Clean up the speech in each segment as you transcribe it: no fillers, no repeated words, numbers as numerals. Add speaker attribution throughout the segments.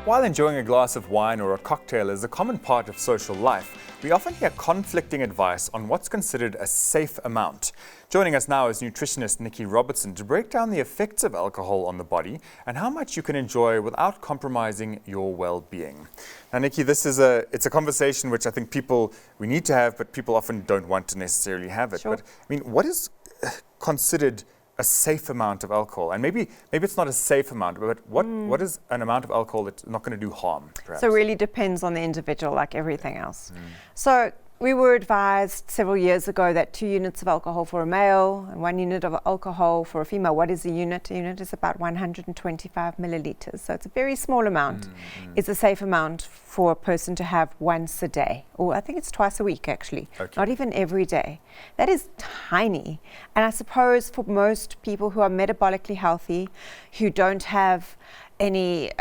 Speaker 1: While enjoying a glass of wine or a cocktail is a common part of social life, we often hear conflicting advice on what's considered a safe amount. Joining us now is nutritionist NicciRobertson to break down the effects of alcohol on the body and how much you can enjoy without compromising your well-being. Now, Nikki, it's a conversation which I think we need to have, but people often don't want to necessarily have it.
Speaker 2: Sure.
Speaker 1: But I mean, what is considered a safe amount of alcohol? And maybe it's not a safe amount, but what is an amount of alcohol that's not going to do harm, perhaps?
Speaker 2: So it really depends on the individual, like everything else. So we were advised several years ago that 2 units of alcohol for a male and 1 unit of alcohol for a female. What is a unit? A unit is about 125 milliliters. So it's a very small amount. It's a safe amount for a person to have once a day, or I think it's twice a week actually, not even every day. That is tiny. And I suppose for most people who are metabolically healthy, who don't have any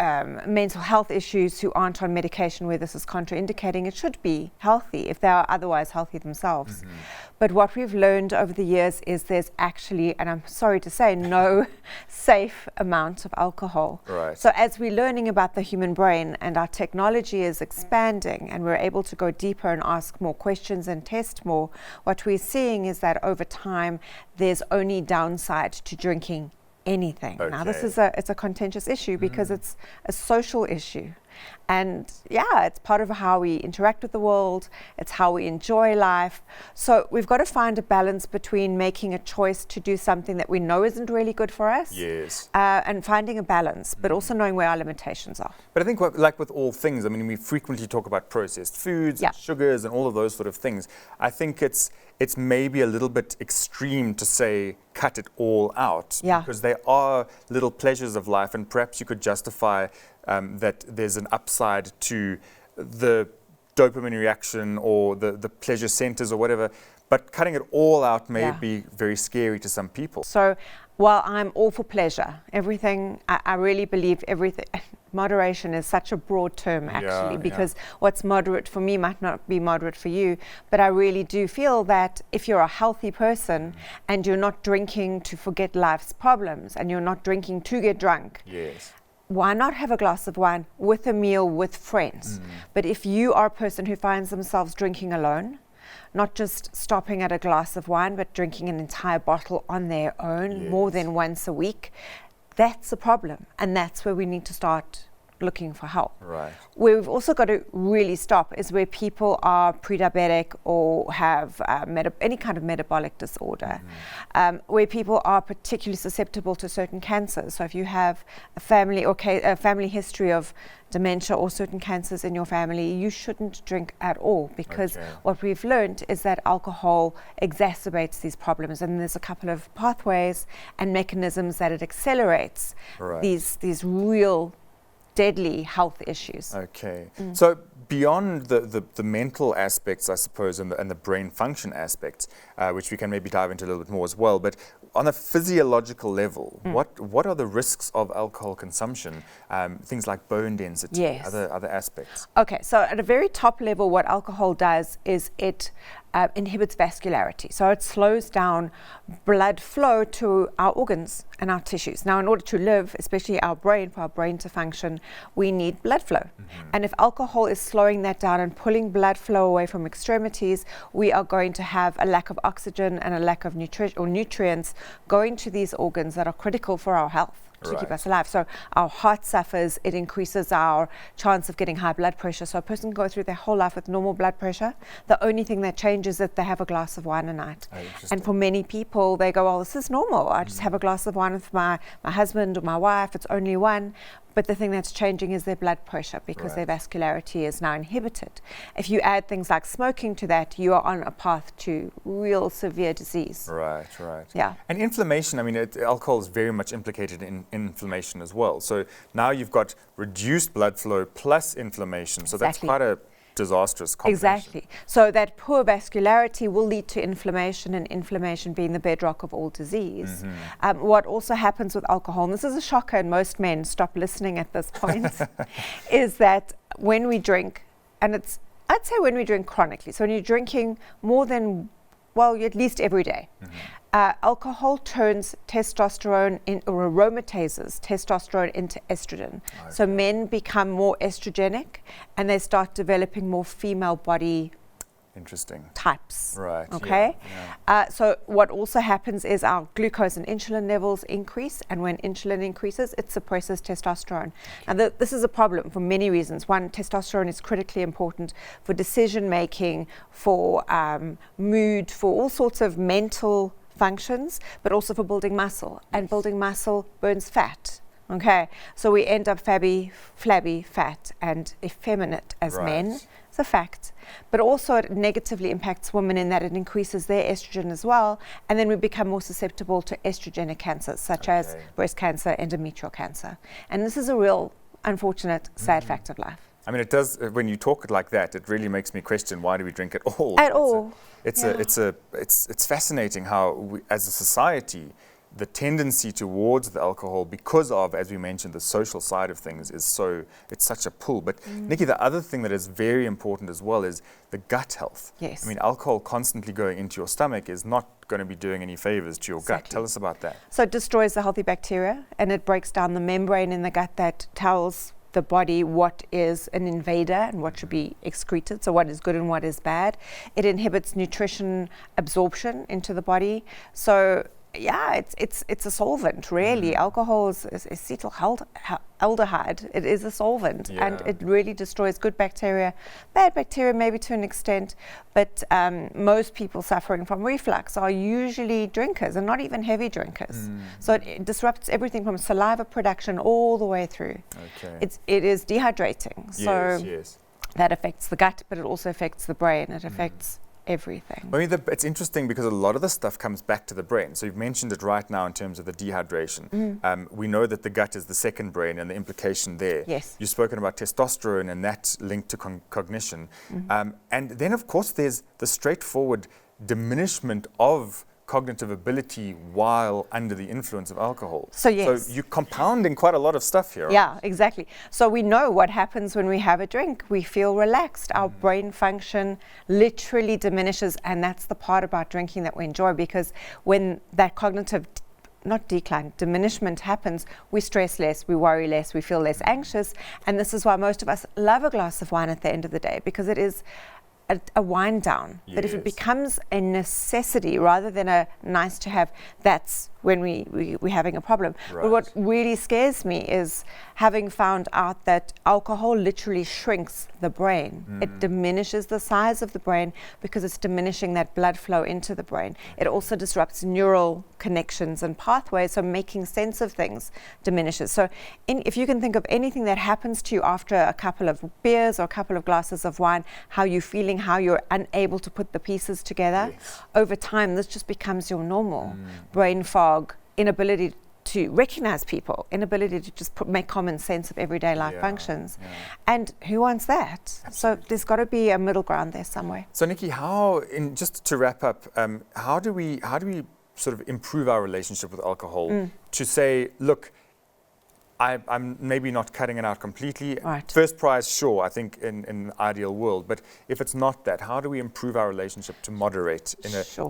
Speaker 2: mental health issues, who aren't on medication where this is contraindicating, it should be healthy if they are otherwise healthy themselves. But what we've learned over the years is there's actually, and I'm sorry to say, no safe amount of alcohol.
Speaker 1: Right.
Speaker 2: So as we're learning about the human brain and our technology is expanding and we're able to go deeper and ask more questions and test more, what we're seeing is that over time there's only downside to drinking anything. Now this is it's a contentious issue because it's a social issue, and it's part of how we interact with the world, it's how we enjoy life. So we've got to find a balance between making a choice to do something that we know isn't really good for us, and finding a balance, but also knowing where our limitations are.
Speaker 1: But I think like with all things, I mean, we frequently talk about processed foods and sugars and all of those sort of things. I think it's maybe a little bit extreme to say cut it all out, because there are little pleasures of life, and perhaps you could justify that there's an upside to the dopamine reaction or the pleasure centers or whatever, but cutting it all out may be very scary to some people.
Speaker 2: So while I'm all for pleasure, everything, I really believe everything, moderation is such a broad term actually, because what's moderate for me might not be moderate for you. But I really do feel that if you're a healthy person and you're not drinking to forget life's problems and you're not drinking to get drunk, why not have a glass of wine with a meal with friends? But if you are a person who finds themselves drinking alone, not just stopping at a glass of wine, but drinking an entire bottle on their own more than once a week, that's a problem. And that's where we need to start looking for help.
Speaker 1: Right.
Speaker 2: Where we've also got to really stop is where people are pre-diabetic or have any kind of metabolic disorder, where people are particularly susceptible to certain cancers. So if you have a family history of dementia or certain cancers in your family, you shouldn't drink at all, because what we've learned is that alcohol exacerbates these problems, and there's a couple of pathways and mechanisms that it accelerates these real deadly health issues.
Speaker 1: So beyond the mental aspects, I suppose, and the brain function aspects, which we can maybe dive into a little bit more as well, but on a physiological level, what are the risks of alcohol consumption? Things like bone density, other aspects.
Speaker 2: Okay, so at a very top level, what alcohol does is it inhibits vascularity. So it slows down blood flow to our organs and our tissues. Now, in order to live, especially our brain, for our brain to function, we need blood flow. And if alcohol is slowing that down and pulling blood flow away from extremities, we are going to have a lack of oxygen and a lack of nutrients going to these organs that are critical for our health, to keep us alive. So our heart suffers, it increases our chance of getting high blood pressure. So a person can go through their whole life with normal blood pressure. The only thing that changes is that they have a glass of wine a night. And for many people, they go, well, this is normal. I just have a glass of wine with my husband or my wife. It's only one. But the thing that's changing is their blood pressure, because their vascularity is now inhibited. If you add things like smoking to that, you are on a path to real severe disease.
Speaker 1: Right.
Speaker 2: Yeah.
Speaker 1: And inflammation, I mean, alcohol is very much implicated in inflammation as well. So now you've got reduced blood flow plus inflammation. So that's quite a disastrous combination.
Speaker 2: Exactly. So that poor vascularity will lead to inflammation, and inflammation being the bedrock of all disease. What also happens with alcohol, and this is a shocker, and most men stop listening at this point, is that when we drink, and I'd say when we drink chronically, so when you're drinking more than well, at least every day. Alcohol turns testosterone or aromatases testosterone into estrogen. Okay. So men become more estrogenic and they start developing more female body types.
Speaker 1: Right.
Speaker 2: Okay. So what also happens is our glucose and insulin levels increase, and when insulin increases, it suppresses testosterone. And this is a problem for many reasons. One, testosterone is critically important for decision making, for mood, for all sorts of mental functions, but also for building muscle. And building muscle burns fat. Okay. So we end up flabby, fat, and effeminate as men. It's a fact. But also it negatively impacts women in that it increases their estrogen as well, and then we become more susceptible to estrogenic cancers such as breast cancer, endometrial cancer. And this is a real unfortunate, sad fact of life.
Speaker 1: I mean, it does, when you talk it like that, it really makes me question, why do we drink at all? It's fascinating how we, as a society, the tendency towards the alcohol, because of, as we mentioned, the social side of things, it's such a pull. But Nikki, the other thing that is very important as well is the gut health.
Speaker 2: Yes.
Speaker 1: I mean, alcohol constantly going into your stomach is not going to be doing any favors to your gut. Tell us about that.
Speaker 2: So it destroys the healthy bacteria, and it breaks down the membrane in the gut that tells the body what is an invader and what should be excreted, so what is good and what is bad. It inhibits nutrition absorption into the body. So yeah, it's a solvent, really. Alcohol is acetaldehyde. It is a solvent, and it really destroys good bacteria, bad bacteria maybe to an extent, but most people suffering from reflux are usually drinkers and not even heavy drinkers. So it disrupts everything from saliva production all the way through. It is dehydrating, so that affects the gut, but it also affects the brain. It affects everything.
Speaker 1: I mean, it's interesting because a lot of the stuff comes back to the brain. So you've mentioned it right now in terms of the dehydration. We know that the gut is the second brain and the implication there.
Speaker 2: Yes.
Speaker 1: You've spoken about testosterone and that linked to cognition. And then, of course, there's the straightforward diminishment of cognitive ability while under the influence of alcohol.
Speaker 2: So yes.
Speaker 1: So you're compounding quite a lot of stuff here.
Speaker 2: Yeah, exactly. So we know what happens when we have a drink. We feel relaxed. Our brain function literally diminishes, and that's the part about drinking that we enjoy, because when that cognitive diminishment happens, we stress less, we worry less, we feel less anxious, and this is why most of us love a glass of wine at the end of the day, because it is a wind down. But if it becomes a necessity rather than a nice to have, that's when we're having a problem. But what really scares me is having found out that alcohol literally shrinks the brain. It diminishes the size of the brain because it's diminishing that blood flow into the brain. It also disrupts neural connections and pathways, so making sense of things diminishes. So if you can think of anything that happens to you after a couple of beers or a couple of glasses of wine, how you're feeling, how you're unable to put the pieces together, over time this just becomes your normal. Brain fog, inability to recognize people, inability to just make common sense of everyday life functions. And who wants that? Absolutely. So there's got to be a middle ground there somewhere.
Speaker 1: So Nikki, just to wrap up, how do we sort of improve our relationship with alcohol to say, look, I'm maybe not cutting it out completely. First prize, sure, I think in an ideal world. But if it's not that, how do we improve our relationship to moderate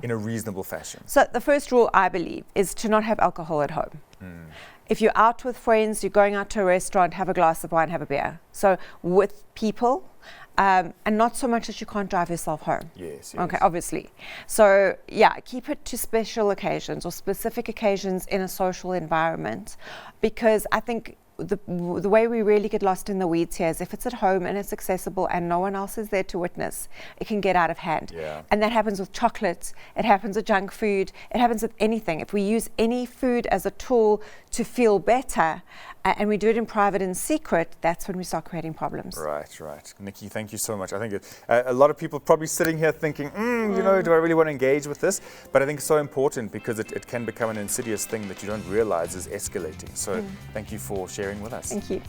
Speaker 1: in a reasonable fashion?
Speaker 2: So the first rule, I believe, is to not have alcohol at home. If you're out with friends, you're going out to a restaurant, have a glass of wine, have a beer. So with people, and not so much that you can't drive yourself home.
Speaker 1: Yes.
Speaker 2: Okay, obviously. So keep it to special occasions or specific occasions in a social environment, because I think the way we really get lost in the weeds here is if it's at home and it's accessible and no one else is there to witness, it can get out of hand. And that happens with chocolates, it happens with junk food, it happens with anything. If we use any food as a tool to feel better, and we do it in private and secret, that's when we start creating problems.
Speaker 1: Right. Nikki, thank you so much. I think a lot of people probably sitting here thinking, do I really want to engage with this? But I think it's so important because it can become an insidious thing that you don't realize is escalating. So thank you for sharing with us.
Speaker 2: Thank you.